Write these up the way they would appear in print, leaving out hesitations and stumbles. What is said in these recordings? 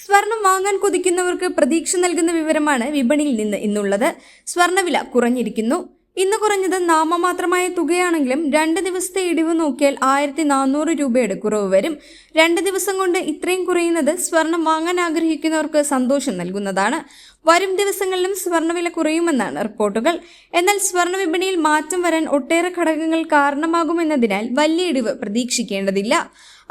സ്വർണം വാങ്ങാൻ കൊതിക്കുന്നവർക്ക് പ്രതീക്ഷ നൽകുന്ന വിവരമാണ് വിപണിയിൽ നിന്ന് ഇന്നുള്ളത്. സ്വർണ്ണവില കുറഞ്ഞിരിക്കുന്നു. ഇന്ന് കുറഞ്ഞത് നാമമാത്രമായ തുകയാണെങ്കിലും 2 ദിവസത്തെ ഇടിവ് നോക്കിയാൽ 1400 രൂപയുടെ കുറവ് വരും. 2 ദിവസം കൊണ്ട് ഇത്രയും കുറയുന്നത് സ്വർണം വാങ്ങാൻ ആഗ്രഹിക്കുന്നവർക്ക് സന്തോഷം നൽകുന്നതാണ്. വരും ദിവസങ്ങളിലും സ്വർണ്ണവില കുറയുമെന്നാണ് റിപ്പോർട്ടുകൾ. എന്നാൽ സ്വർണ്ണ വിപണിയിൽ മാറ്റം വരാൻ ഒട്ടേറെ ഘടകങ്ങൾ കാരണമാകുമെന്നതിനാൽ വലിയ ഇടിവ് പ്രതീക്ഷിക്കേണ്ടതില്ല.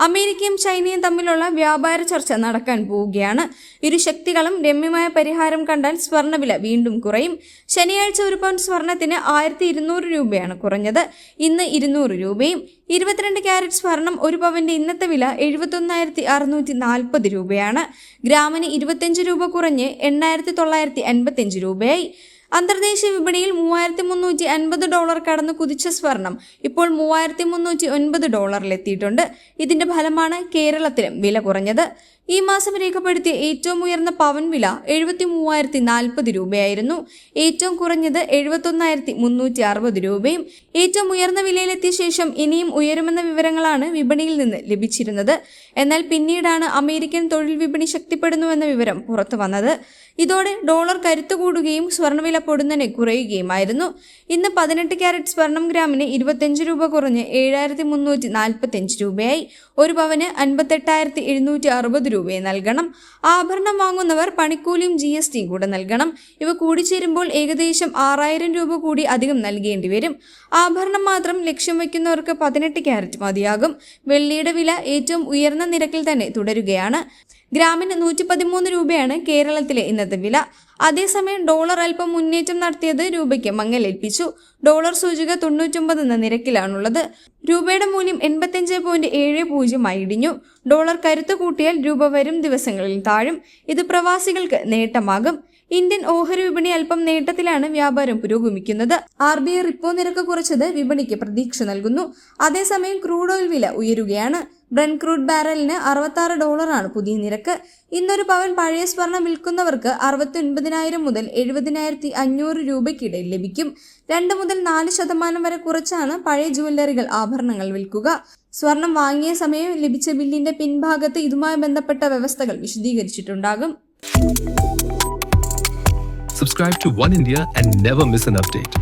അമേരിക്കയും ചൈനയും തമ്മിലുള്ള വ്യാപാര ചർച്ച നടക്കാൻ പോവുകയാണ്. ഇരു ശക്തികളും രമ്യമായ പരിഹാരം കണ്ടാൽ സ്വർണ്ണവില വീണ്ടും കുറയും. ശനിയാഴ്ച ഒരു പൗണ്ട് സ്വർണത്തിന് 1200 രൂപയാണ് കുറഞ്ഞത്. ഇന്ന് 200 രൂപയും. 22 ക്യാരറ്റ് സ്വർണം ഒരു പവന്റെ ഇന്നത്തെ വില 71,640 രൂപയാണ്. ഗ്രാമിന് 25 രൂപ കുറഞ്ഞ് 8,985 രൂപയായി. അന്തർദേശീയ വിപണിയിൽ $3,350 കടന്നു കുതിച്ച സ്വർണം ഇപ്പോൾ $3,309 ഇതിന്റെ ഫലമാണ് കേരളത്തിലും വില കുറഞ്ഞത്. ഈ മാസം രേഖപ്പെടുത്തിയ ഏറ്റവും ഉയർന്ന പവൻ വില 73,040 രൂപയായിരുന്നു. ഏറ്റവും കുറഞ്ഞത് 71,360 രൂപയും. ഏറ്റവും ഉയർന്ന വിലയിലെത്തിയ ശേഷം ഇനിയും ഉയരുമെന്ന വിവരങ്ങളാണ് വിപണിയിൽ നിന്ന് ലഭിച്ചിരുന്നത്. എന്നാൽ പിന്നീടാണ് അമേരിക്കൻ തൊഴിൽ വിപണി ശക്തിപ്പെടുന്നുവെന്ന വിവരം പുറത്തു വന്നത്. ഇതോടെ ഡോളർ കരുത്തു കൂടുകയും സ്വർണ്ണവില പൊടുന്നനെ കുറയുകയുമായിരുന്നു. ഇന്ന് 18 ക്യാരറ്റ് സ്വർണം ഗ്രാമിന് 25 രൂപ കുറഞ്ഞ് 7,345 രൂപയായി. ഒരു പവന് 58,760 രൂപയെ നൽകണം. ആഭരണം വാങ്ങുന്നവർ പണിക്കൂലിയും GSTയും കൂടെ നൽകണം. ഇവ കൂടിച്ചേരുമ്പോൾ ഏകദേശം 6,000 രൂപ കൂടി അധികം നൽകേണ്ടി വരും. ആഭരണം മാത്രം ലക്ഷ്യം വയ്ക്കുന്നവർക്ക് 18 ക്യാരറ്റ് മതിയാകും. വെള്ളിയുടെ വില ഏറ്റവും ഉയർന്ന നിരക്കിൽ തന്നെ തുടരുകയാണ്. ഗ്രാമിന് 113 രൂപയാണ് കേരളത്തിലെ ഇന്നത്തെ വില. അതേസമയം ഡോളർ അല്പം മുന്നേറ്റം നടത്തിയത് രൂപയ്ക്ക് മങ്ങലേൽപ്പിച്ചു. ഡോളർ സൂചിക 99 എന്ന നിരക്കിലാണുള്ളത്. രൂപയുടെ മൂല്യം 85.70 ഇടിഞ്ഞു. ഡോളർ കരുത്ത് കൂട്ടിയാൽ രൂപ വരും ദിവസങ്ങളിൽ താഴും. ഇത് പ്രവാസികൾക്ക് നേട്ടമാകും. ഇന്ത്യൻ ഓഹരി വിപണി അല്പം നേട്ടത്തിലാണ് വ്യാപാരം പുരോഗമിക്കുന്നത്. RBI റിപ്പോ നിരക്ക് കുറച്ചത് വിപണിക്ക് പ്രതീക്ഷ നൽകുന്നു. അതേസമയം ക്രൂഡ് ഓയിൽ വില ഉയരുകയാണ്. ബ്രന്റ് ക്രൂഡ് ബാരലിന് $66 പുതിയ നിരക്ക്. ഇന്നൊരു പവൻ പഴയ സ്വർണം വിൽക്കുന്നവർക്ക് 69,000 മുതൽ 70,500 രൂപയ്ക്കിടയിൽ ലഭിക്കും. 2 മുതൽ 4% വരെ കുറച്ചാണ് പഴയ ജുവല്ലറികൾ ആഭരണങ്ങൾ വിൽക്കുക. സ്വർണം വാങ്ങിയ സമയം ലഭിച്ച ബില്ലിന്റെ പിൻഭാഗത്ത് ഇതുമായി ബന്ധപ്പെട്ട വ്യവസ്ഥകൾ വിശദീകരിച്ചിട്ടുണ്ടാകും. Subscribe to One India and never miss an update.